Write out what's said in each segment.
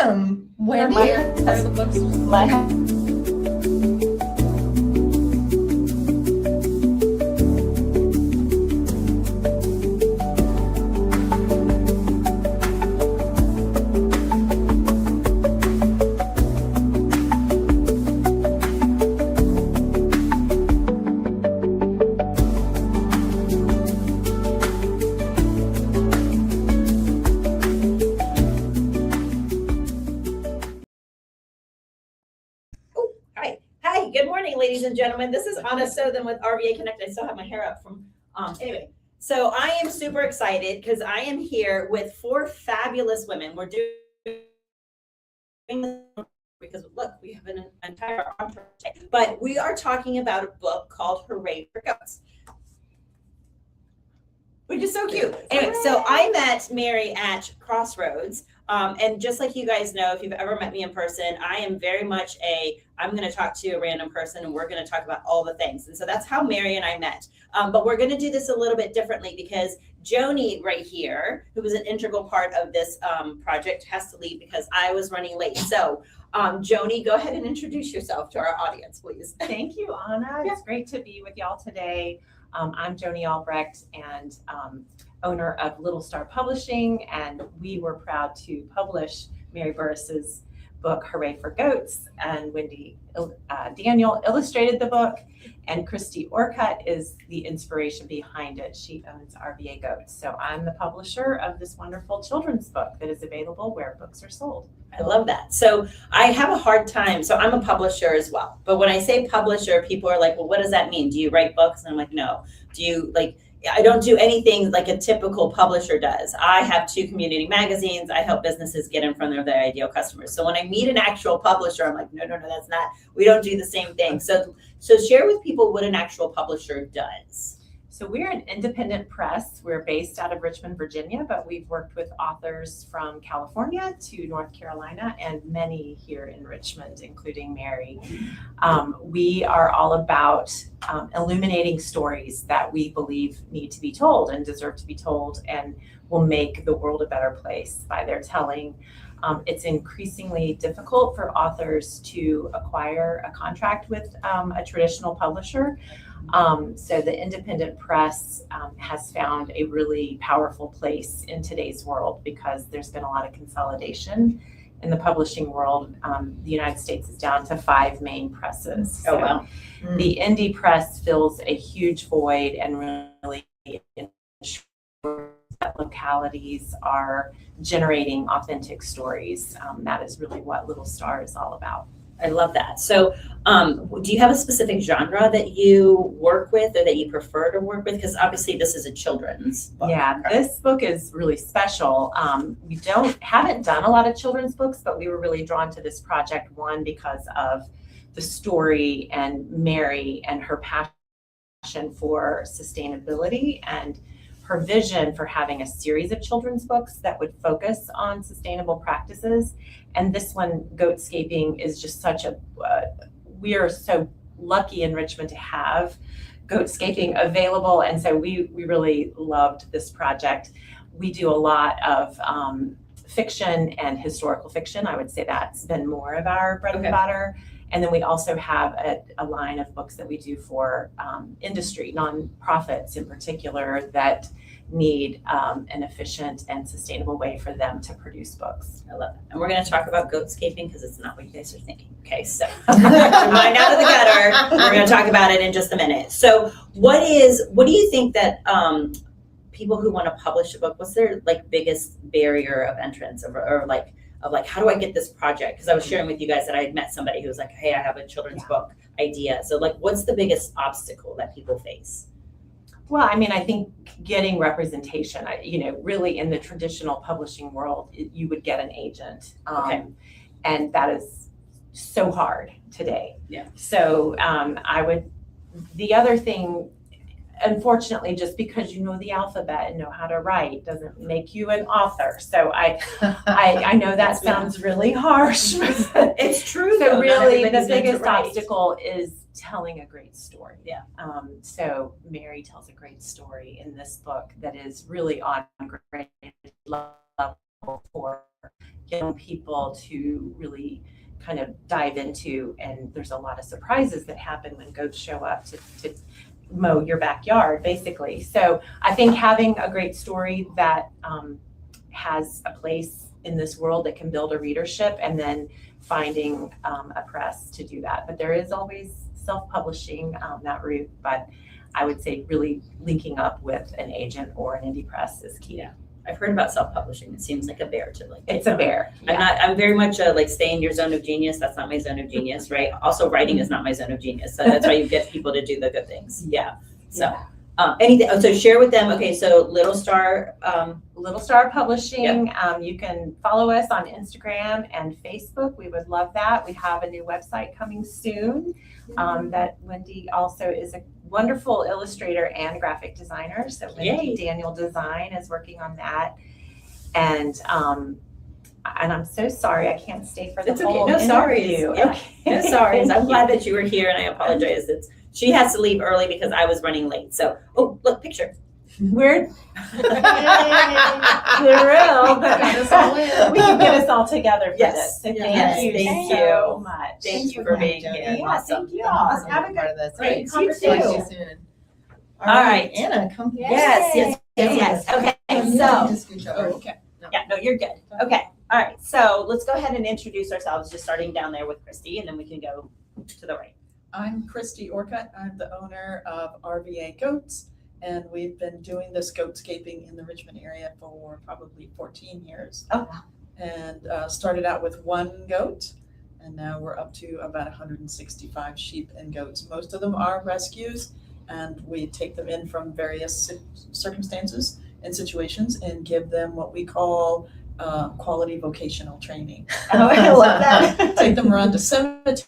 Welcome, Wendy. Good morning, ladies and gentlemen. This is Anna Sothen with RVA Connected. I still have my hair up from, anyway. So I am super excited because I am here with 4 fabulous women. We're doing this because look, we have an entire entourage, but we are talking about a book called Hooray for Goats, which is so cute. Anyway, so I met Mary at Crossroads. And just like you guys know, if you've ever met me in person, I am very much I'm going to talk to a random person and we're going to talk about all the things. And so that's how Mary and I met. But we're going to do this a little bit differently because Joni right here, who was an integral part of this project, has to leave because I was running late. So Joni, go ahead and introduce yourself to our audience, please. Thank you, Anna. It's great to be with y'all today. I'm Joni Albrecht and owner of Little Star Publishing, and we were proud to publish Mary Burris's book, Hooray for Goats, and Wendy Daniel illustrated the book, and Christy Orcutt is the inspiration behind it. She owns RVA Goats. So I'm the publisher of this wonderful children's book that is available where books are sold. I love that. So I have a hard time. So I'm a publisher as well. But when I say publisher, people are like, well, what does that mean? Do you write books? And I'm like, no. Do you I don't do anything like a typical publisher does. I have 2 community magazines. I help businesses get in front of their ideal customers. So when I meet an actual publisher, I'm like, no, that's not, we don't do the same thing. So share with people what an actual publisher does. So we're an independent press. We're based out of Richmond, Virginia, but we've worked with authors from California to North Carolina and many here in Richmond, including Mary. We are all about illuminating stories that we believe need to be told and deserve to be told and will make the world a better place by their telling. It's increasingly difficult for authors to acquire a contract with a traditional publisher. So the independent press has found a really powerful place in today's world because there's been a lot of consolidation in the publishing world. The United States is down to 5 main presses. So wow. The indie press fills a huge void and really ensures that localities are generating authentic stories. That is really what Little Star is all about. I love that. So do you have a specific genre that you work with or that you prefer to work with? Because obviously this is a children's book. Yeah, this book is really special. We haven't done a lot of children's books, but we were really drawn to this project, one, because of the story and Mary and her passion for sustainability and her vision for having a series of children's books that would focus on sustainable practices. And this one, Goatscaping, is just such we are so lucky in Richmond to have Goatscaping available. And so we really loved this project. We do a lot of fiction and historical fiction. I would say that's been more of our bread and butter. And then we also have a line of books that we do for industry, nonprofits in particular, that need an efficient and sustainable way for them to produce books. I love it. And we're going to talk about goatscaping because it's not what you guys are thinking. Okay, so mind out of the gutter. We're going to talk about it in just a minute. So what do you think that people who want to publish a book, what's their biggest barrier of entrance or how do I get this project? Because I was sharing with you guys that I had met somebody who was like, hey, I have a children's book idea. So what's the biggest obstacle that people face? Well, I mean, I think getting representation, really in the traditional publishing world, you would get an agent. And that is so hard today. Yeah. So the other thing, unfortunately, just because you know the alphabet and know how to write doesn't make you an author. So I know that sounds really harsh. It's true. So really the biggest obstacle is telling a great story. Yeah. So Mary tells a great story in this book that is really on great level for young people to really kind of dive into. And there's a lot of surprises that happen when goats show up to mow your backyard, basically. So I think having a great story that has a place in this world that can build a readership, and then finding a press to do that. But there is always self-publishing that route, but I would say really linking up with an agent or an indie press is key. Yeah. I've heard about self-publishing. It seems like a bear to like. It's a bear. Yeah. I'm very much a like stay in your zone of genius. That's not my zone of genius, right? Also, writing is not my zone of genius. So that's why you get people to do the good things. Yeah. So anything. Oh, so share with them. Okay. So Little Star Publishing. Yep. You can follow us on Instagram and Facebook. We would love that. We have a new website coming soon. That Wendy also is a wonderful illustrator and graphic designer. So Wendy Daniel Design is working on that. And I'm so sorry I can't stay for the whole interview. Yeah. Okay. No sorries. I'm glad that you were here, and I apologize. She has to leave early because I was running late. So, oh, look, picture. We're thrilled that we can get us all together for this. So thank you so much. Thank you for being here. Yeah, thank you all. Have a good great conversation. You too. Soon. All right. Anna, come. Yes. Okay. So, Just scooch over. okay. Yeah, no, you're good. Okay. All right. So let's go ahead and introduce ourselves, just starting down there with Christy, and then we can go to the right. I'm Christy Orcutt. I'm the owner of RVA Goats, and we've been doing this goatscaping in the Richmond area for probably 14 years. Oh, wow. And started out with one goat, and now we're up to about 165 sheep and goats. Most of them are rescues, and we take them in from various circumstances and situations and give them what we call quality vocational training. Oh, I love that. Take them around to cemeteries,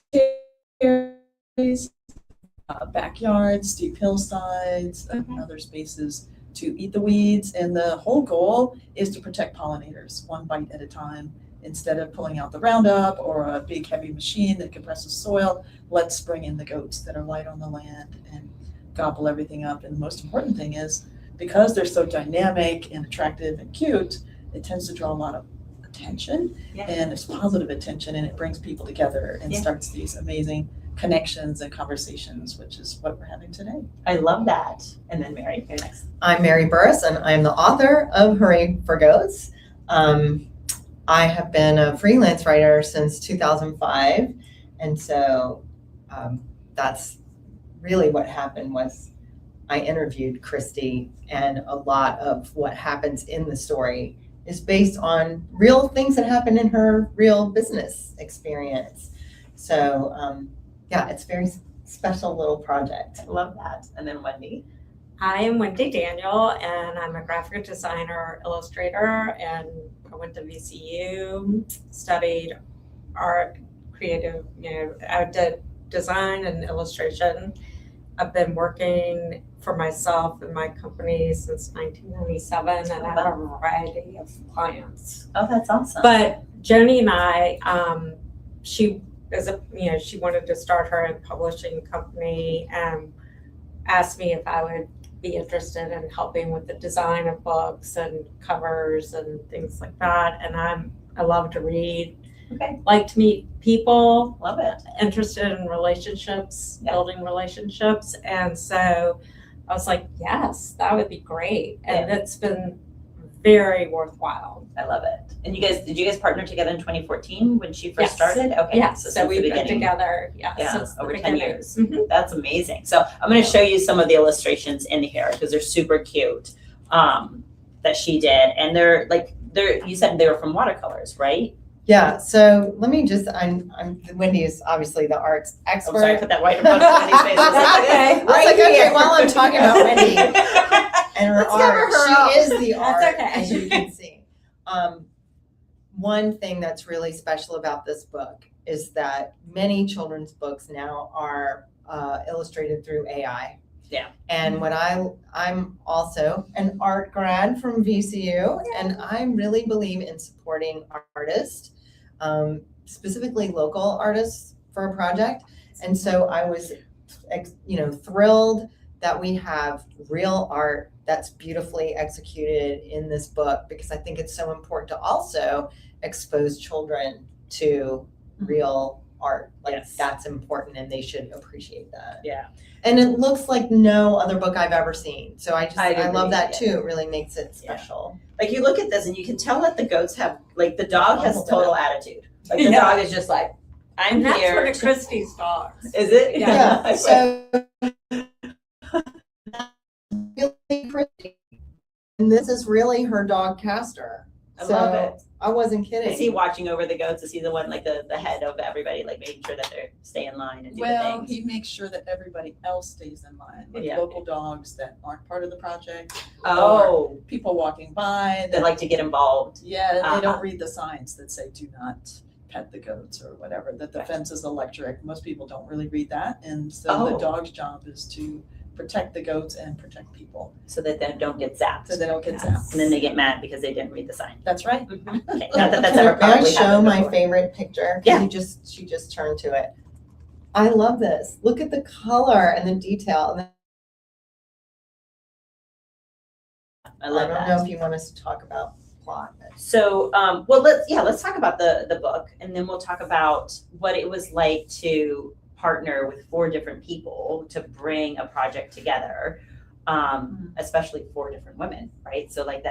backyards, steep hillsides, and other spaces to eat the weeds. And the whole goal is to protect pollinators one bite at a time. Instead of pulling out the Roundup or a big heavy machine that compresses soil, let's bring in the goats that are light on the land and gobble everything up. And the most important thing is, because they're so dynamic and attractive and cute, it tends to draw a lot of attention, and it's positive attention, and it brings people together and starts these amazing connections and conversations, which is what we're having today. I love that. And then Mary, you're next. I'm Mary Burris, and I'm the author of Hooray for Goats. I have been a freelance writer since 2005, and so that's really what happened. Was I interviewed Christy, and a lot of what happens in the story is based on real things that happen in her real business experience. So it's a very special little project. I love that. And then Wendy. I am Wendy Daniel, and I'm a graphic designer, illustrator, and I went to VCU, studied art, creative, I did design and illustration. I've been working for myself and my company since 1997, and I have a variety of clients. Oh, that's awesome. But Joni and I, she wanted to start her own publishing company and asked me if I would be interested in helping with the design of books and covers and things like that. And I love to read. Okay. Like to meet people. Love it. Interested in relationships, building relationships. And so I was like, yes, that would be great. And it's been very worthwhile. I love it. And did you guys partner together in 2014 when she first Yes. started? Okay. Yes. So So we've been beginning. together. Since the over 10 beginning. years. Mhm. That's amazing. So I'm going to show you some of the illustrations in here because they're super cute that she did. And you said they were from watercolors, right? Yeah, so let me just, Wendy is obviously the arts I'm expert. sorry, I put that right in front of Wendy's face. That's okay. I was like, okay, while I'm talking about Wendy and her Let's give her art, her she own. is the art, okay. as you can see. One thing that's really special about this book is that many children's books now are illustrated through AI. Yeah. And I'm also an art grad from VCU, and I really believe in supporting artists, specifically local artists for a project. And so I was, thrilled that we have real art that's beautifully executed in this book, because I think it's so important to also expose children to real art. Like Yes. that's important, and they should appreciate that. Yeah. And it looks like no other book I've ever seen. So I I love agree, that yeah. too. It really makes it Yeah. special. Like you look at this and you can tell that the goats have, like the dog has total attitude. Like the Yeah. dog is just like, I'm And that's here. one of Christie's dogs. Is it? Yeah. So really pretty. And this is really her dog Castor. I love So it. I wasn't kidding. Is he watching over the goats? Is he the one, like the head of everybody, like making sure that they stay in line and do the Well, things? he makes sure that everybody else stays in line, like Yeah. local dogs that aren't part of the project, Oh, people walking by they that, like to get involved. yeah, they Uh-huh. don't read the signs that say do not pet the goats or whatever, that the Right. fence is electric. Most people don't really read that. And so Oh. the dog's job is to protect the goats and protect people So that they don't get zapped. so they don't get Yes. zapped. And then they get mad because they didn't read the sign. That's right. Okay, not that that's ever May I probably show happened my before. favorite picture? Yeah. She just turned to it. I love this. Look at the color and the detail. And I love I don't that. know if you want us to talk about plot. but- So, well, let's talk about the book, and then we'll talk about what it was like to partner with 4 different people to bring a project together, especially 4 different women, right? So, like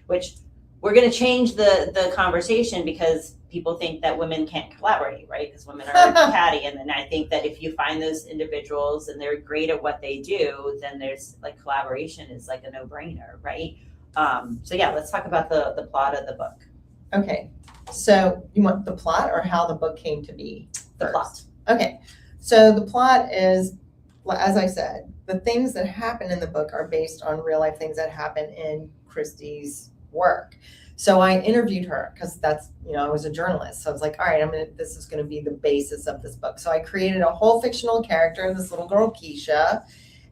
which we're going to change the conversation because people think that women can't collaborate, right? Because women are catty, and then I think that if you find those individuals and they're great at what they do, then there's like collaboration is like a no-brainer, right? So yeah, let's talk about the plot of the book. Okay, so you want the plot or how the book came to be? The first? plot. Okay, so the plot is, well, as I said, the things that happen in the book are based on real life things that happen in Christie's work. So I interviewed her because that's, I was a journalist. So I was like, all right, this is going to be the basis of this book. So I created a whole fictional character, this little girl, Keisha,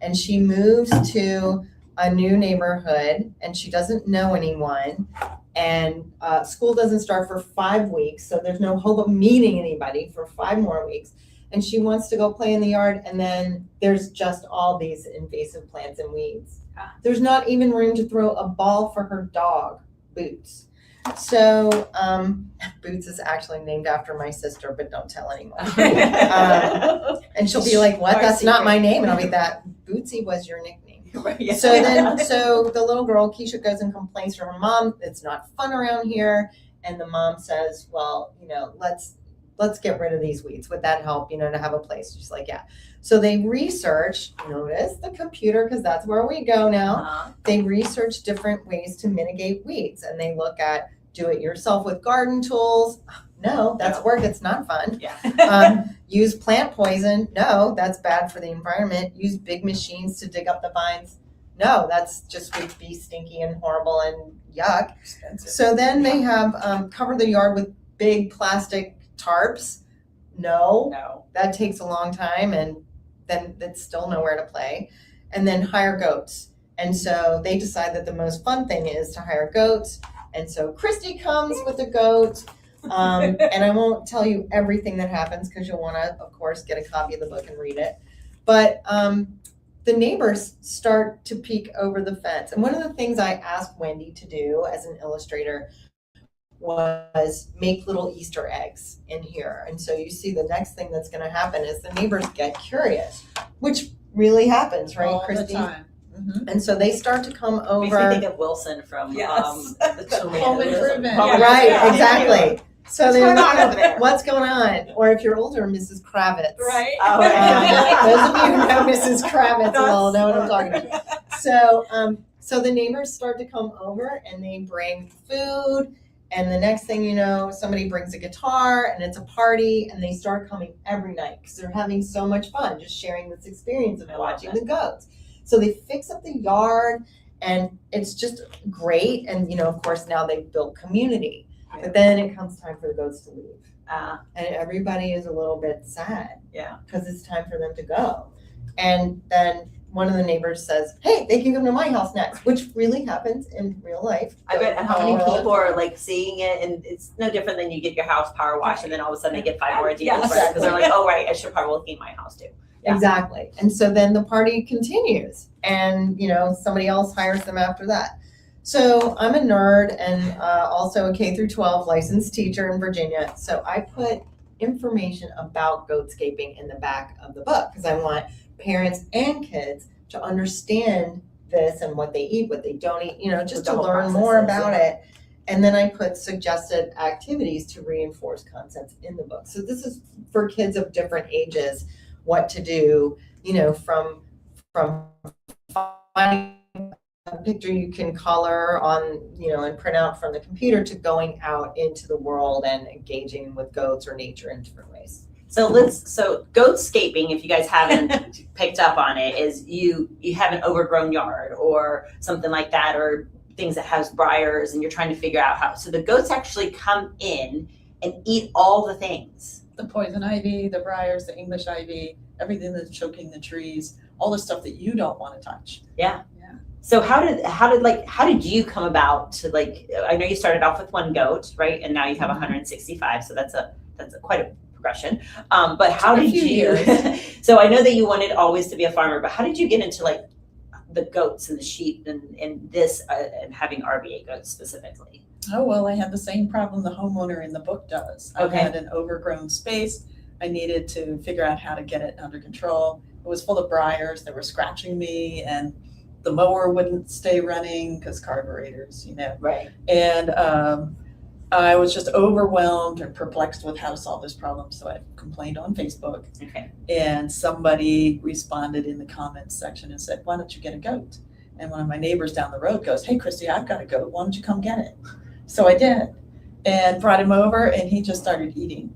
and she moves to a new neighborhood and she doesn't know anyone. And school doesn't start for 5 weeks. So there's no hope of meeting anybody for 5 more weeks. And she wants to go play in the yard. And then there's just all these invasive plants and weeds. There's not even room to throw a ball for her dog, Boots. So Boots is actually named after my sister, but don't tell anyone. And she'll be like, what? Our That's not secret. my name. And I'll be that Bootsy was your nickname. Right, yeah. So the little girl, Keisha, goes and complains to her mom, it's not fun around here. And the mom says, well, let's get rid of these weeds. Would that help, to have a place? She's like, yeah. So they research, notice the computer, because that's where we go now. They research different ways to mitigate weeds. And they look at do it yourself with garden tools. No, that's work. It's not fun. Yeah. Use plant poison. No, that's bad for the environment. Use big machines to dig up the vines. No, that's just would be stinky and horrible and yuck. Expensive. So then they have cover the yard with big plastic tarps. No, that takes a long time, and then it's still nowhere to play. And then hire goats. And so they decide that the most fun thing is to hire goats. And so Christy comes with a goat. And I won't tell you everything that happens because you'll want to, of course, get a copy of the book and read it. But the neighbors start to peek over the fence. And one of the things I asked Wendy to do as an illustrator was make little Easter eggs in here. And so you see the next thing that's going to happen is the neighbors get curious, which really happens, right, All Christy? the time. Mhm. And so they start to come Makes over. me think of Wilson from Yes. the Home Improvement. Yeah. Right, Yeah. exactly. So What's they're going on over there? what's going on? Or if you're older, Mrs. Kravitz. Right? Oh, Those of you who know Mrs. Kravitz will know what I'm talking about. So the neighbors start to come over and they bring food. And the next thing you know, somebody brings a guitar and it's a party, and they start coming every night because they're having so much fun just sharing this experience of I love watching that. the goats. So they fix up the yard and it's just great. And, of course, now they've built community. But then it comes time for the goats to leave. And everybody is a little bit sad. Yeah. Because it's time for them to go. And then one of the neighbors says, hey, they can come to my house next, which really happens in real life. I bet how many Oh. people are like seeing it, and it's no different than you get your house power washed, and then all of a sudden they get 5 more ideas, Yes. right? Because they're like, oh right, I should probably clean my house too. Yeah. Exactly. And so then the party continues and, somebody else hires them after that. So I'm a nerd and also a K through 12 licensed teacher in Virginia. So I put information about goatscaping in the back of the book because I want parents and kids to understand this and what they eat, what they don't eat, just The to whole learn more processes, about yeah. it. And then I put suggested activities to reinforce concepts in the book. So this is for kids of different ages, what to do, from finding a picture you can color on, and print out from the computer to going out into the world and engaging with goats or nature in different ways. So goatscaping, if you guys haven't picked up on it, is you have an overgrown yard or something like that, or things that has briars and you're trying to figure out how. So the goats actually come in and eat all the things. The poison ivy, the briars, the English ivy, everything that's choking the trees, all the stuff that you don't want to touch. So how did you come about to I know you started off with one goat, right? And now you have 165. So that's quite a progression. But how Took a did few you, years. so I know that you wanted always to be a farmer, but how did you get into the goats and the sheep and this and having RVA goats specifically? Oh, well, I had the same problem the homeowner in the book does. Okay. I had an overgrown space. I needed to figure out how to get it under control. It was full of briars that were scratching me, and the mower wouldn't stay running because carburetors, Right. And I was just overwhelmed and perplexed with how to solve this problem. So I complained on Facebook. Okay. And somebody responded in the comments section and said, why don't you get a goat? And one of my neighbors down the road goes, hey, Christy, I've got a goat. Why don't you come get it? So I did and brought him over, and he just started eating.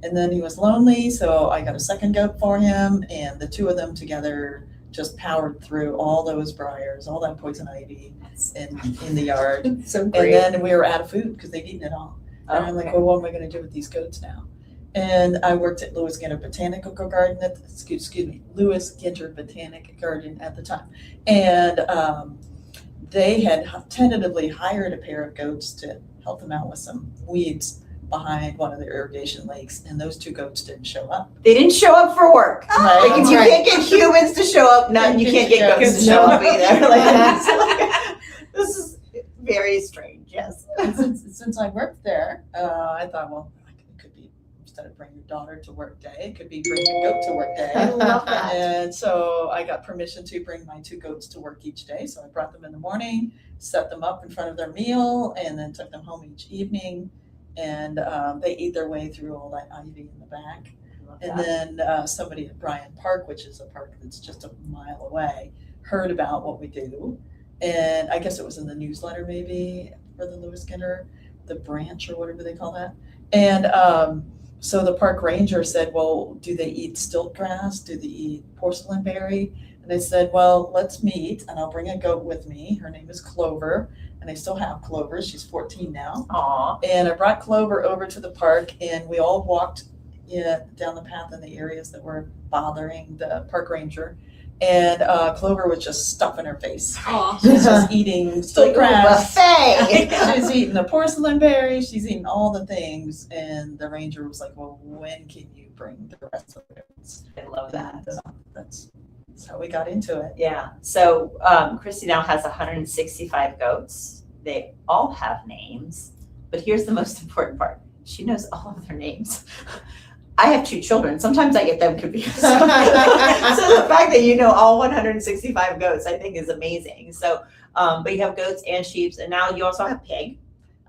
And then he was lonely, so I got a second goat for him, and the two of them together just powered through all those briars, all that poison ivy in the yard. So And great. then we were out of food because they'd eaten it all. And I'm like, Okay. well, what am I going to do with these goats now? And I worked at Lewis Ginter Botanical Garden Lewis Ginter Botanic Garden at the time. And they had tentatively hired a pair of goats to help them out with some weeds behind one of the irrigation lakes, and those two goats didn't show up. They didn't show up for work. Right. Like if you can't get humans to show up, you can't get goats to show up either. This is very strange. Yes. And since I worked there, I thought, well, it could be, instead of bring your daughter to work day, it could be bring your goat to work day. I love that. And so I got permission to bring my two goats to work each day. So I brought them in the morning, set them up in front of their meal, and then took them home each evening. And they ate their way through all that ivy in the back. And then somebody at Bryant Park, which is a park that's just a mile away, heard about what we do. And I guess it was in the newsletter maybe for the Lewis Ginter, the branch or whatever they call that. And so the park ranger said, well, do they eat stilt grass? Do they eat porcelain berry? And I said, well, let's meet, and I'll bring a goat with me. Her name is Clover, and I still have Clover. She's 14 now. Aw. And I brought Clover over to the park, and we all walked down the path in the areas that were bothering the park ranger. And Clover was just stuffing her face. Aw. She's just eating stilt Like a grass. buffet. She's eating the porcelain berry. She's eating all the things. And the ranger was like, well, when can you bring the rest of it? I love that. And, that's how we got into it. Yeah. So Christy now has 165 goats. They all have names, but here's the most important part. She knows all of their names. I have 2 children. Sometimes I get them confused. So the fact that you know all 165 goats, I think is amazing. So, but you have goats and sheep, and now you also have pig.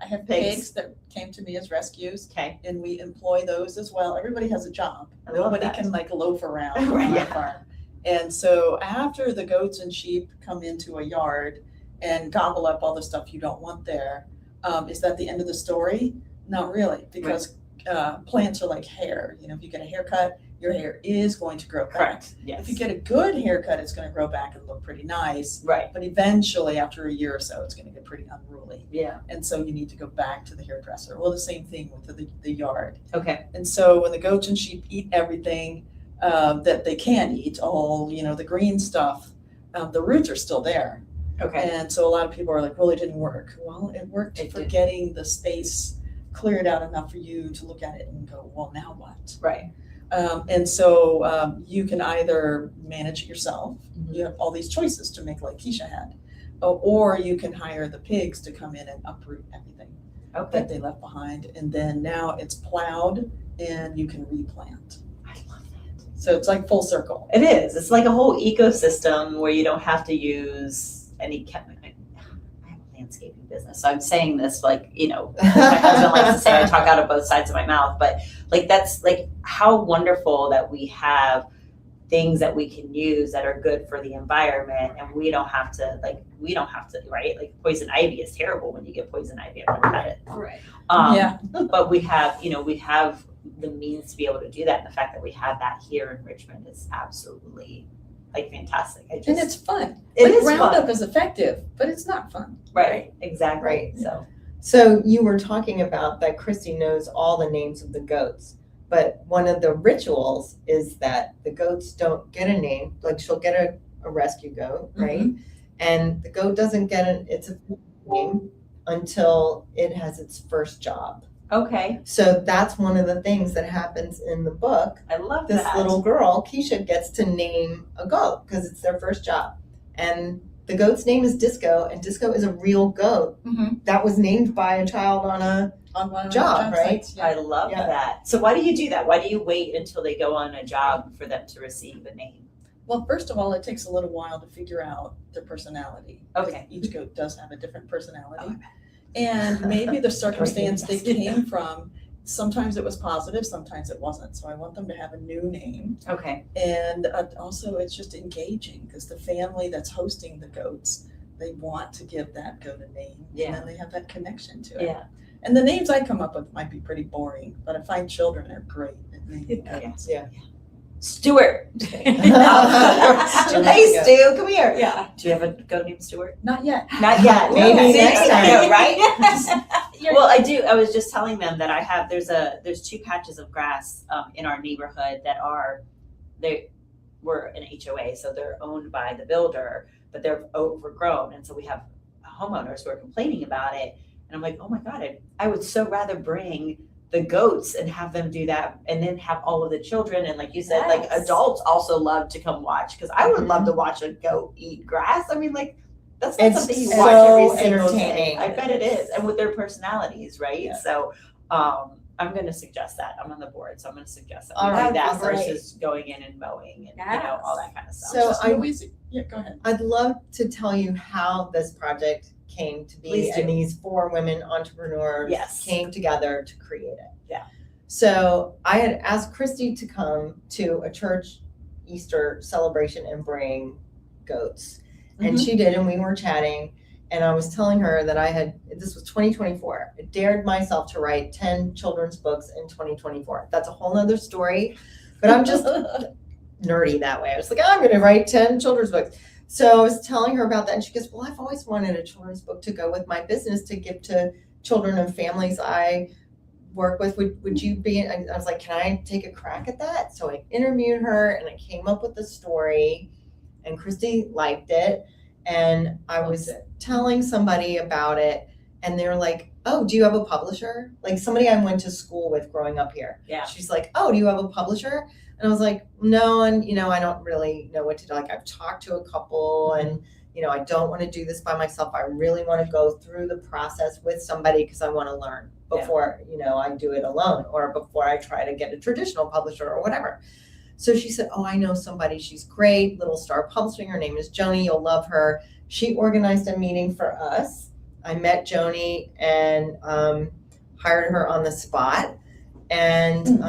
I have Pigs. pigs that came to me as rescues, Okay. and we employ those as well. Everybody has a job. I love Nobody that. can like loaf around Right, on yeah. our farm. And so after the goats and sheep come into a yard and gobble up all the stuff you don't want there, is that the end of the story? Not really, because plants are like hair. If you get a haircut, your hair is going to grow back. Correct. Yes. If you get a good haircut, it's going to grow back and look pretty nice. Right. But eventually, after a year or so, it's going to get pretty unruly. Yeah. And so you need to go back to the hairdresser. Well, the same thing with the yard. Okay. And so when the goats and sheep eat everything that they can eat, all, the green stuff, the roots are still there. Okay. And so a lot of people are like, well, it didn't work. Well, it worked It for did. getting the space cleared out enough for you to look at it and go, well, now what? Right. And so you can either manage it yourself. Mhm. You have all these choices to make like Keisha had. Or you can hire the pigs to come in and uproot everything Okay. that they left behind. And then now it's plowed and you can replant. I love that. So it's like full circle. It is. It's like a whole ecosystem where you don't have to use any chemical. I have a landscaping business, so I'm saying this like, you know, my husband likes to say I talk out of both sides of my mouth, but like that's like how wonderful that we have things that we can use that are good for the environment, and we don't have to, right? Like poison ivy is terrible when you get poison ivy. I've never had it. Right. Yeah. But we have the means to be able to do that. And the fact that we have that here in Richmond is absolutely like fantastic. And it's fun. It Like, is Roundup fun. is effective, but it's not fun. Right, exactly. Right. So So you were talking about that Christy knows all the names of the goats, but one of the rituals is that the goats don't get a name. Like she'll get a rescue goat, right? And the goat doesn't get its name until it has its first job. okay, So that's one of the things that happens in the book. I love This that. little girl, Keisha, gets to name a goat because it's their first job. And the goat's name is Disco, and Disco is a real goat that was named by a child on a On one of Job, the right? sites, I yeah. love Yeah. that. So why do you do that? Why do you wait until they go on a job for them to receive a name? Well, first of all, it takes a little while to figure out their personality. because Okay. Each goat does have a different personality. Oh, And maybe the circumstance they Everything. came from, sometimes it was positive, sometimes it wasn't. So I want them to have a new name. Okay. And also it's just engaging because the family that's hosting the goats, they want to give that goat a name. Yeah. And then they have that connection to it. Yeah. And the names I come up with might be pretty boring, but I find children are great at naming Yeah. goats. Stuart. Stuart. Hey, Stu, come here. Yeah. Do you have a goat named Stuart? Not yet. Not yet. Maybe See? next time. I know, right? You're- Well, I do. I was just telling them that there's 2 patches of grass in our neighborhood that we're an HOA, so they're owned by the builder, but they're overgrown, and so we have homeowners who are complaining about it. And I'm like, oh my God, I would so rather bring the goats and have them do that, and then have all of the children, and like you said, like Yes. adults also love to come watch, because I would love to watch a goat eat grass. I mean, like that's not It's something you so watch every single day. entertaining. I bet it is, and with their personalities, right? Yeah. So I'm going to suggest that. I'm on the board, so I'm going to suggest that All we right, do that great. versus going in and mowing and all that kind of stuff. So Just I- no easy. Yeah, go ahead. I'd love to tell you how this project came to be, Please do. and these 4 women entrepreneurs Yes. came together to create it. Yeah. So I had asked Christy to come to a church Easter celebration and bring goats. And she did, and we were chatting, and I was telling her that this was 2024. I dared myself to write 10 children's books in 2024. That's a whole nother story, but I'm just nerdy that way. I was like, I'm going to write 10 children's books. So I was telling her about that, and she goes, well, I've always wanted a children's book to go with my business to give to children and families I work with. Would you be, I was like, can I take a crack at that? So I interviewed her, and I came up with the story, and Christy liked it. And I was telling somebody about it, and they were like, oh, do you have a publisher? Like somebody I went to school with growing up here. Yeah. She's like, oh, do you have a publisher? And I was like, no, and I don't really know what to do. Like I've talked to a couple, and I don't want to do this by myself. I really want to go through the process with somebody because I want to learn before, I do it alone, or before I try to get a traditional publisher or whatever. So she said, oh, I know somebody. She's great. Little Star Publishing. Her name is Joni. You'll love her. She organized a meeting for us. I met Joni and hired her on the spot. And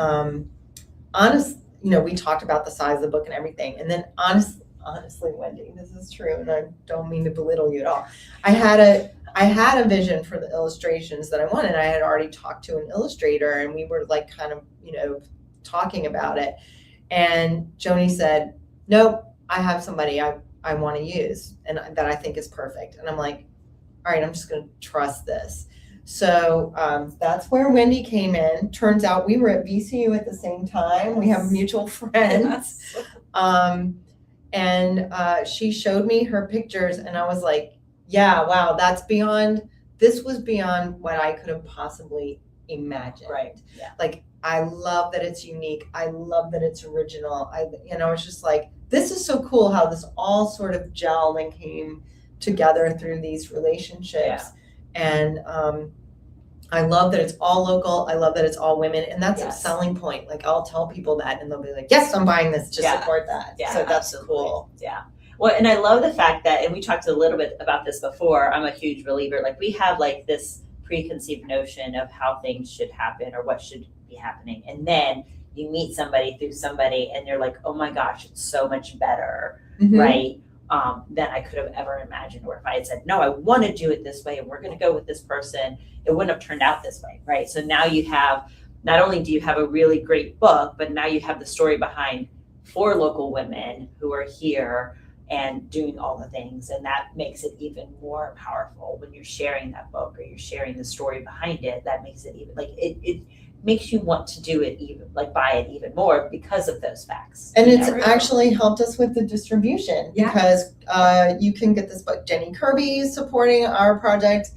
we talked about the size of the book and everything. And then honestly, Wendy, this is true, and I don't mean to belittle you at all. I had a vision for the illustrations that I wanted. I had already talked to an illustrator, and we were like kind of, talking about it. And Joni said, nope, I have somebody I want to use and that I think is perfect. And I'm like, all right, I'm just going to trust this. So that's where Wendy came in. Turns out we were at VCU at the same time. We have mutual friends. And she showed me her pictures, and I was like, yeah, wow, this was beyond what I could have possibly imagined. Right. Yeah. Like I love that it's unique. I love that it's original. It's just like, this is so cool how this all sort of gelled and came together through these relationships. And I love that it's all local. I love that it's all women. And that's a selling point. Like, I'll tell people that and they'll be like, yes, I'm buying this to support that. Yeah, so that's absolutely. cool. Yeah. Well, and I love the fact that, and we talked a little bit about this before, I'm a huge believer, like we have like this preconceived notion of how things should happen or what should be happening. And then you meet somebody through somebody and you're like, oh my gosh, it's so much better, right? Than I could have ever imagined. Or if I had said, no, I want to do it this way and we're going to go with this person, it wouldn't have turned out this way, right? So now you have, not only do you have a really great book, but now you have the story behind 4 local women who are here and doing all the things. And that makes it even more powerful when you're sharing that book or you're sharing the story behind it. That makes it even, like, it makes you want to do it even, like buy it even more because of those facts. And it's actually helped us with the distribution because you can get this book. Jenny Kirby is supporting our project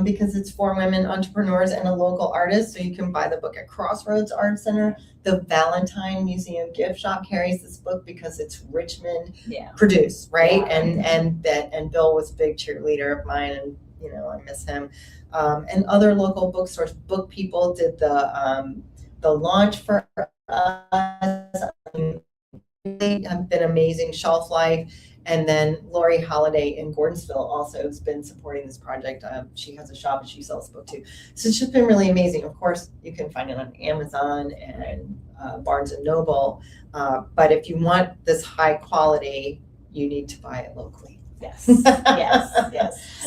because it's for women entrepreneurs and a local artist. So you can buy the book at Crossroads Art Center. The Valentine Museum Gift Shop carries this book because it's Richmond produced, right? And Bill was a big cheerleader of mine, and I miss him. And other local bookstores, Book People did the launch for us. They have been amazing, Shelf Life. And then Lori Holiday in Gordonsville also has been supporting this project. She has a shop and she sells the book too. So it's just been really amazing. Of course, you can find it on Amazon and Barnes and Noble. But if you want this high quality, you need to buy it locally. Yes.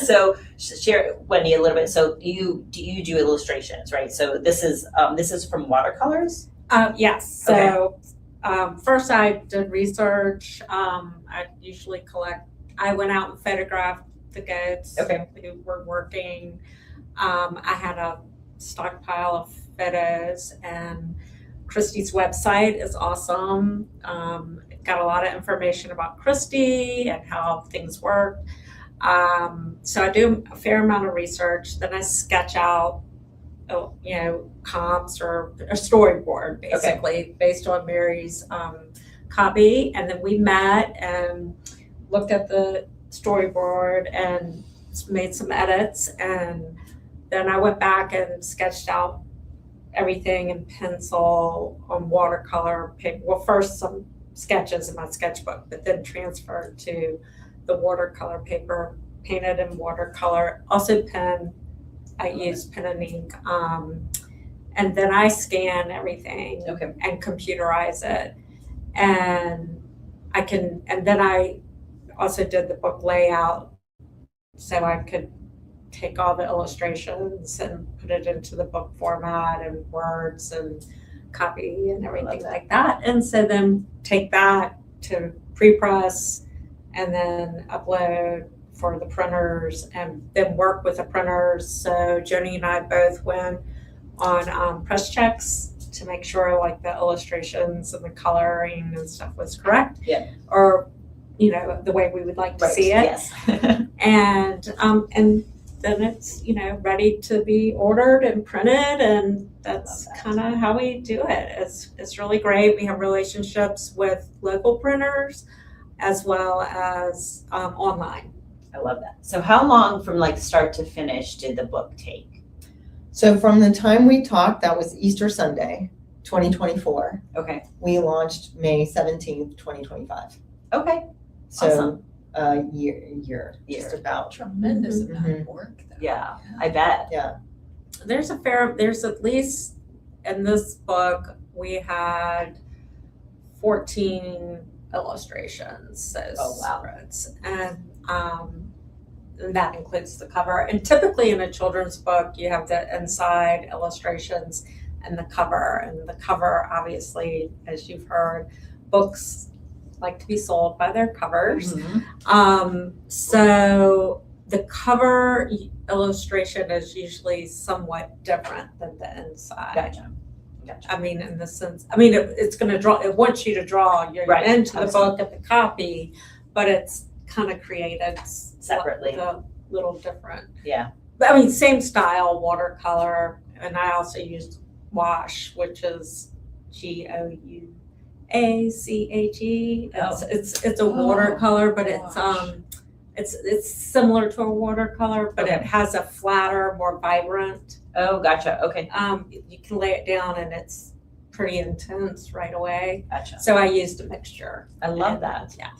So share, Wendy, a little bit. So do you do illustrations, right? So this is from watercolors? Yes. So first I did research. I usually I went out and photographed the goats who were working. I had a stockpile of photos, and Christy's website is awesome. Got a lot of information about Christy and how things work. So I do a fair amount of research. Then I sketch out, comps or a storyboard, basically, based on Mary's copy. And then we met and looked at the storyboard and made some edits. And then I went back and sketched out everything in pencil on watercolor paper. Well, first some sketches in my sketchbook, but then transferred to the watercolor paper, painted in watercolor, also pen. I use pen and ink. And then I scan everything and computerize it. And then I also did the book layout so I could take all the illustrations and put it into the book format and words and copy and everything like that. And so then take that to pre-press and then upload for the printers and then work with the printers. So Joni and I both went on press checks to make sure like the illustrations and the coloring and stuff was correct. Or, the way we would like to see it. Yes. And then it's, ready to be ordered and printed, and that's kind of how we do it. It's really great. We have relationships with local printers as well as online. I love that. So how long from like start to finish did the book take? So from the time we talked, that was Easter Sunday, 2024. Okay. We launched May 17th, 2025. Okay. So awesome. Year, just about. Tremendous amount of work. Though. Yeah, I bet. Yeah. There's at least in this book, we had 14 illustrations. So spreads. And that includes the cover. And typically in a children's book, you have the inside illustrations and the cover. And the cover, obviously, as you've heard, books like to be sold by their covers. So the cover illustration is usually somewhat different than the inside. Gotcha. I mean, in the sense, it's going to draw, it wants you to draw your into the book and the copy, but it's kind of created separately. A little different. Yeah. But same style, watercolor, and I also used wash, which is GOUACHE. It's a watercolor, but it's similar to a watercolor, but it has a flatter, more vibrant. Oh, gotcha. Okay. You can lay it down and it's pretty intense right away. Gotcha. So I used a mixture. I love that. Yeah.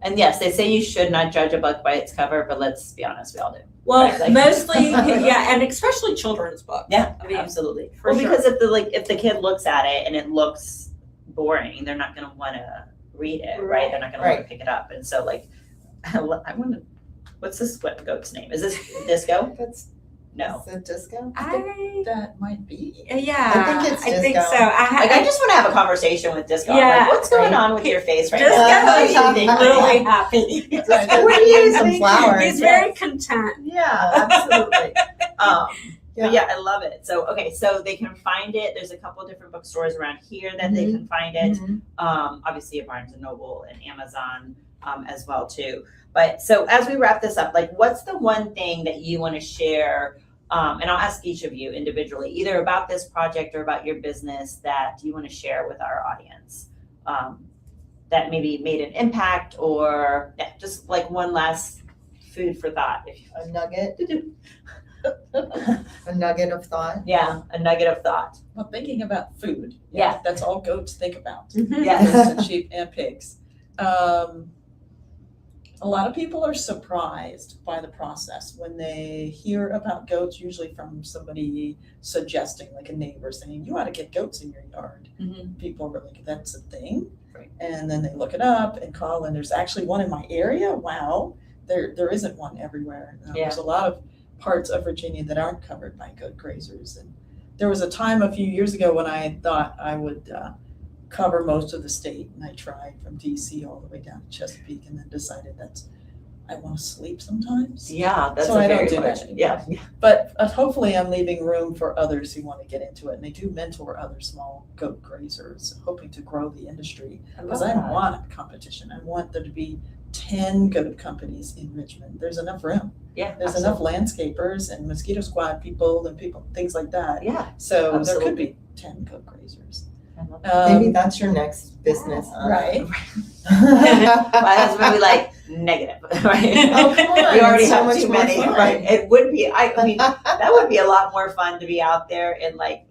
And yes, they say you should not judge a book by its cover, but let's be honest, we all do. Well, Right, like- mostly, yeah, and especially children's books. Yeah, I mean, absolutely. for Well, sure. because if the kid looks at it and it looks boring, they're not going to want to read it, right? They're not going to want to pick it up. And so, like, I want to. What's this goat's name? Is this Disco? That's, No. is it Disco? That might be. Yeah, I think it's I think disco. so. Like, I just want to have a conversation with Disco. I'm Yeah. like, what's going on with your face right Disco now? What are is you thinking? really happy. Right, What are you some thinking? flowers. He's very content. Yeah, absolutely. Yeah. But yeah, I love it. So, okay, so they can find it. There's a couple different bookstores around here that they can find it. Mhm. Obviously at Barnes & Noble and Amazon as well too. But so as we wrap this up, like what's the one thing that you want to share, and I'll ask each of you individually, either about this project or about your business that you want to share with our audience that maybe made an impact or just like one last food for thought. A nugget. A nugget of thought. Yeah, a nugget of thought. Well, thinking about food. Yeah. That's all goats think about. Yes. Goats and sheep and pigs. A lot of people are surprised by the process when they hear about goats, usually from somebody suggesting, like a neighbor saying, you ought to get goats in your yard. Mhm. People are like, that's a thing. Right. And then they look it up and call, and there's actually one in my area. Wow. There isn't one everywhere. There's a lot of parts of Virginia that aren't covered by goat grazers. And there was a time a few years ago when I thought I would cover most of the state, and I tried from DC all the way down to Chesapeake, and then decided I want to sleep sometimes. Yeah, that's So a I don't very do good that question. anymore. Yeah. But hopefully I'm leaving room for others who want to get into it, and they do mentor other small goat grazers, hoping to grow the industry. Because I want competition. I want there to be 10 goat companies in Richmond. There's enough room. Yeah, There's enough landscapers and mosquito squad people and things like that. Yeah, So there Absolutely. could be 10 goat grazers. I love that. Maybe that's your next business. Huh? Right. My husband would be like, negative, right? Oh, come on. We already It's so have much too more many, fun. right? It would be, I mean, that would be a lot more fun to be out there in like,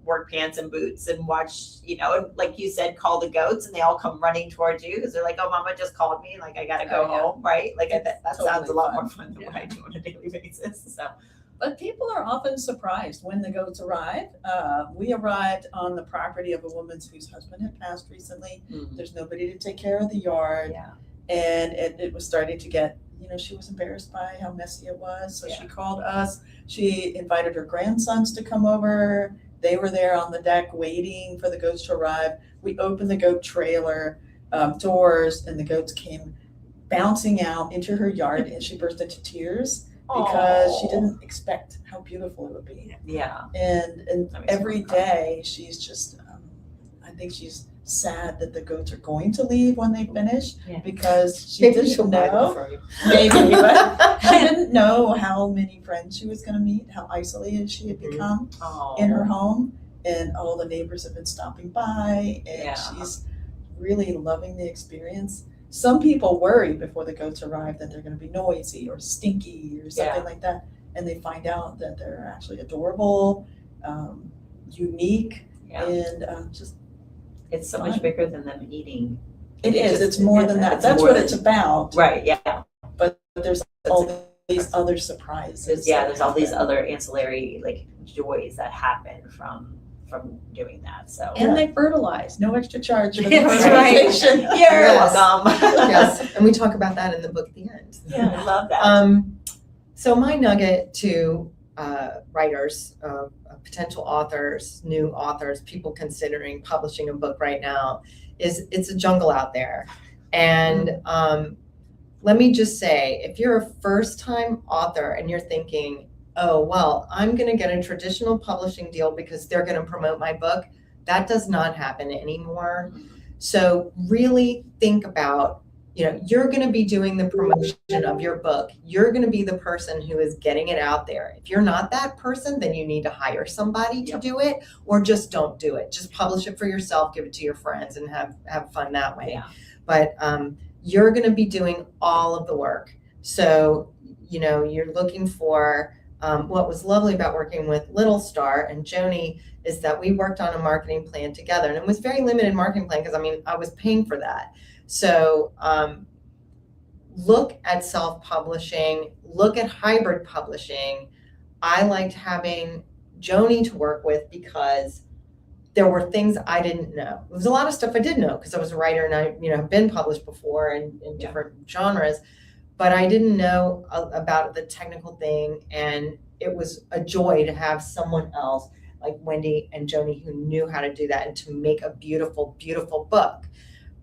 work pants and boots and watch, and like you said, call the goats and they all come running towards you because they're like, oh, mama just called me. Like, I got to go Oh, yeah. home, right? Like, that sounds Totally a lot fun. more fun than what I do on a daily basis. So, But people are often surprised when the goats arrive. We arrived on the property of a woman whose husband had passed recently. There's nobody to take care of the yard. yeah. And it was starting to get, she was embarrassed by how messy it was. So Yeah. she called us. She invited her grandsons to come over. They were there on the deck waiting for the goats to arrive. We opened the goat trailer doors, and the goats came bouncing out into her yard, and she burst into tears because she didn't expect how beautiful it would be. Yeah. And That makes every me cry. day she's just, I think she's sad that the goats are going to leave when they finish Yeah. because she Maybe she'll didn't buy them know. for you. Maybe, but she didn't know how many friends she was going to meet, how isolated she had become Oh. in her home, and all the neighbors have been stopping by, and Yeah. she's really loving the experience. Some people worry before the goats arrive that they're going to be noisy or stinky or something like that, and they find out that they're actually adorable, unique, Yeah. and just It's so much bigger than them eating. it is. just- It's more than that. it's That's more what than- it's about. Right. Yeah. But there's all these other surprises. There's all these other ancillary like joys that happen from doing that. So And they fertilize. No extra charge for the That's right. fertilization. you're Yes. welcome. Yes, and we talk about that in the book at the end. Yeah, I love that. So my nugget to writers, potential authors, new authors, people considering publishing a book right now is it's a jungle out there. And let me just say, if you're a first-time author and you're thinking, oh, well, I'm going to get a traditional publishing deal because they're going to promote my book, that does not happen anymore. So really think about you're going to be doing the promotion of your book. You're going to be the person who is getting it out there. If you're not that person, then you need to hire somebody to do it, or just don't do it. Just publish it for yourself, give it to your friends, and have fun that way. Yeah. But you're going to be doing all of the work. So, you're looking for, what was lovely about working with Little Star and Joni is that we worked on a marketing plan together, and it was very limited marketing plan because I was paying for that. So look at self-publishing, look at hybrid publishing. I liked having Joni to work with because there were things I didn't know. There was a lot of stuff I did know because I was a writer and I have been published before in different genres, but I didn't know about the technical thing, and it was a joy to have someone else like Wendy and Joni who knew how to do that and to make a beautiful, beautiful book.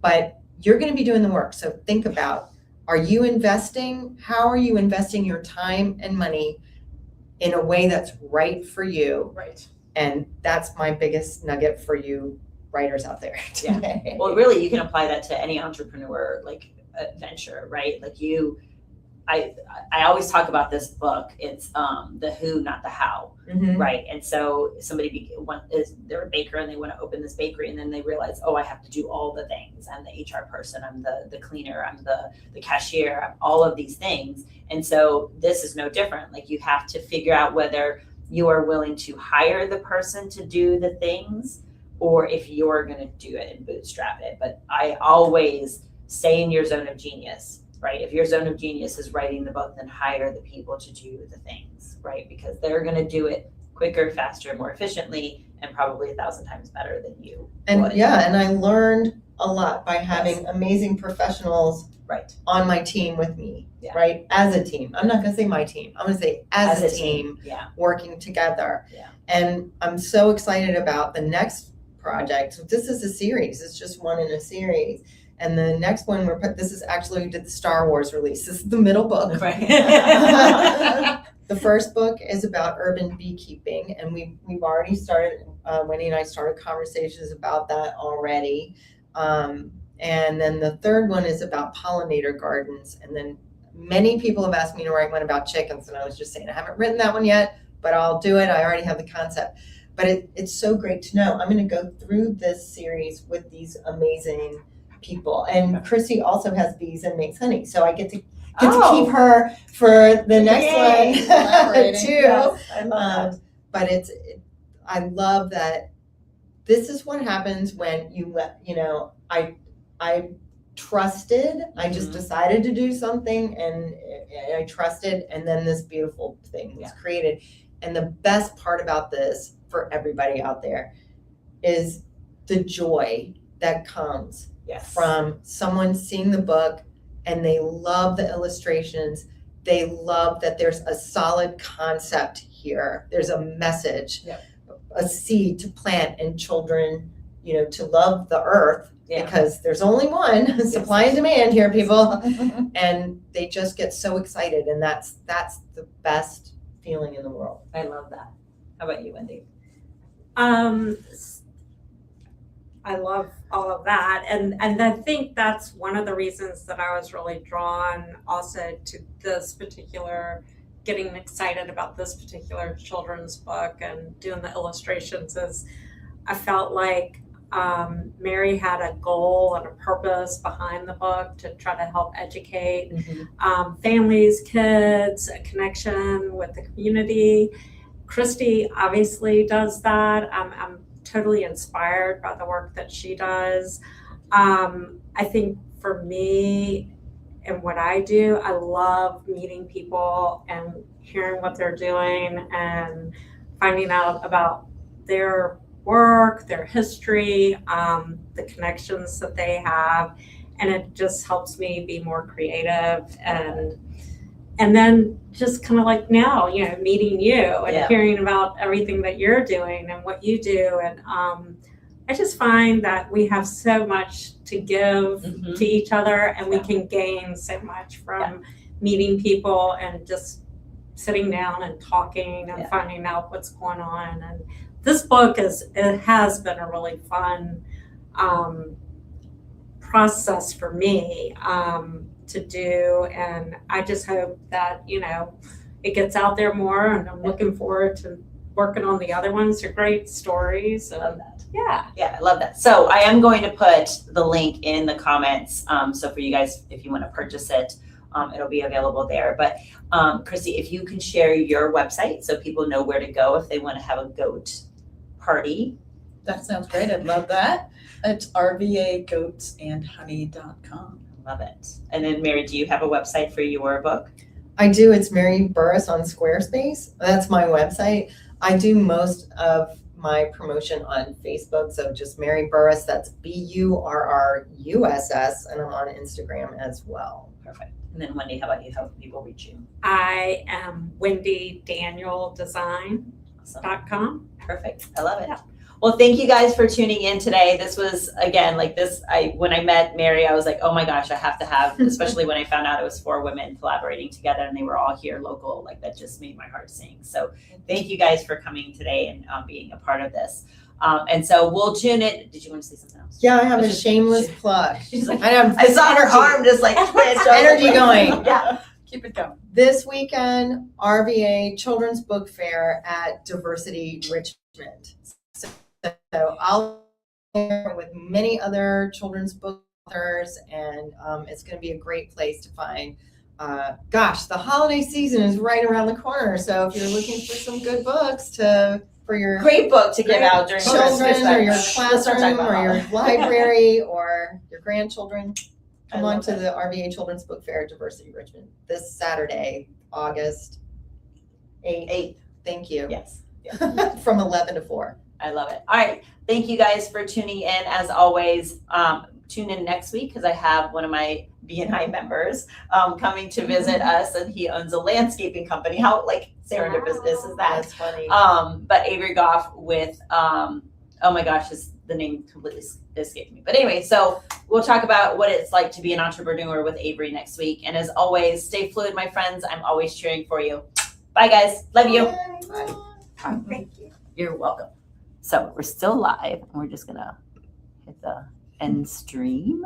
But you're going to be doing the work. So think about, are you investing? How are you investing your time and money in a way that's right for you? Right. And that's my biggest nugget for you writers out there today. Well, really, you can apply that to any entrepreneur venture, right? I always talk about this book. It's the who, not the how. Mm-hmm. Right. And so they're a baker and they want to open this bakery, and then they realize, oh, I have to do all the things. I'm the HR person. I'm the cleaner. I'm the cashier. I'm all of these things. And so this is no different. Like, you have to figure out whether you are willing to hire the person to do the things, or if you're going to do it and bootstrap it. But I always stay in your zone of genius. Right? If your zone of genius is writing the book, then hire the people to do the things, right? Because they're going to do it quicker, faster, more efficiently, and probably 1,000 times better than you And would. and I learned a lot by having amazing professionals Right. on my team with me, Yeah. right? As a team. I'm not going to say my team. I'm going to say as a team Yeah. working together. Yeah. And I'm so excited about the next project. So this is a series. It's just one in a series. And the next one this is actually, we did the Star Wars release. This is the middle book. Right. The first book is about urban beekeeping, and we've already started, Wendy and I started conversations about that already. And then the third one is about pollinator gardens. And then many people have asked me to write one about chickens, and I was just saying, I haven't written that one yet, but I'll do it. I already have the concept. But it's so great to know. I'm going to go through this series with these amazing people. And Chrissy also has bees and makes honey. So I get to keep her for the next one too. Yes, I love that. But I love that this is what happens when I trusted, I just decided to do something, and I trusted, and then this beautiful thing was created. And the best part about this for everybody out there is the joy that comes from someone seeing the book, and they love the illustrations. They love that there's a solid concept here. There's a message, a seed to plant in children, to love the earth, because there's only one, supply and demand here, people. And they just get so excited, and that's the best feeling in the world. I love that. How about you, Wendy? I love all of that. And I think that's one of the reasons that I was really drawn also to this particular, getting excited about this particular children's book and doing the illustrations, is I felt like Mary had a goal and a purpose behind the book to try to help educate families, kids, a connection with the community. Christy obviously does that. I'm totally inspired by the work that she does. I think for me and what I do, I love meeting people and hearing what they're doing and finding out about their work, their history, the connections that they have. And it just helps me be more creative, and then just kind of like now, meeting you and hearing about everything that you're doing and what you do. And I just find that we have so much to give to each other, and we can gain so much from meeting people and just sitting down and talking and finding out what's going on. And this book has been a really fun process for me to do, and I just hope that it gets out there more, and I'm looking forward to working on the other ones. They're great stories. Love that. Yeah. Yeah, I love that. So I am going to put the link in the comments. So for you guys, if you want to purchase it, it'll be available there. But Christy, if you can share your website so people know where to go if they want to have a goat party. That sounds great. I'd love that. It's rvagoatsandhoney.com. Love it. And then Mary, do you have a website for your book? I do. It's Mary Burris on Squarespace. That's my website. I do most of my promotion on Facebook. So just Mary Burris, that's BURRUSS, and I'm on Instagram as well. Perfect. And then Wendy, how about you? How can people reach you? I am WendyDanielDesign.com. Awesome. Perfect. I love it. Yeah. Well, thank you guys for tuning in today. This was, again, like this, when I met Mary, I was like, oh my gosh, I have to have, especially when I found out it was 4 women collaborating together and they were all here local, like that just made my heart sing. So thank you guys for coming today and being a part of this. And so we'll tune in. Did you want to say something else? Yeah, I have a shameless plug. She's like, I have I saw her arm just like twitch. Energy going. Yeah. Keep it going. This weekend, RVA Children's Book Fair at Diversity Richmond. So I'll be there with many other children's book authors, and it's going to be a great place to find. Gosh, the holiday season is right around the corner. So if you're looking for some good books for your Great book to give out during children Christmas. or your Let's not talk classroom about or your holidays. library or your grandchildren, I come on love to it. the RVA Children's Book Fair at Diversity Richmond this Saturday, August 8th. Thank you. Yes. From 11 to 4. I love it. All right. Thank you guys for tuning in. As always, tune in next week because I have one of my BNI members coming to visit us, and he owns a landscaping company. How serendipitous is that? That's funny. But Avery Goff with oh my gosh, the name completely escaped me. But anyway, so we'll talk about what it's like to be an entrepreneur with Avery next week. And as always, stay fluid, my friends. I'm always cheering for you. Bye, guys. Love you. Bye. Thank you. You're welcome. So we're still live, and we're just gonna hit the end stream.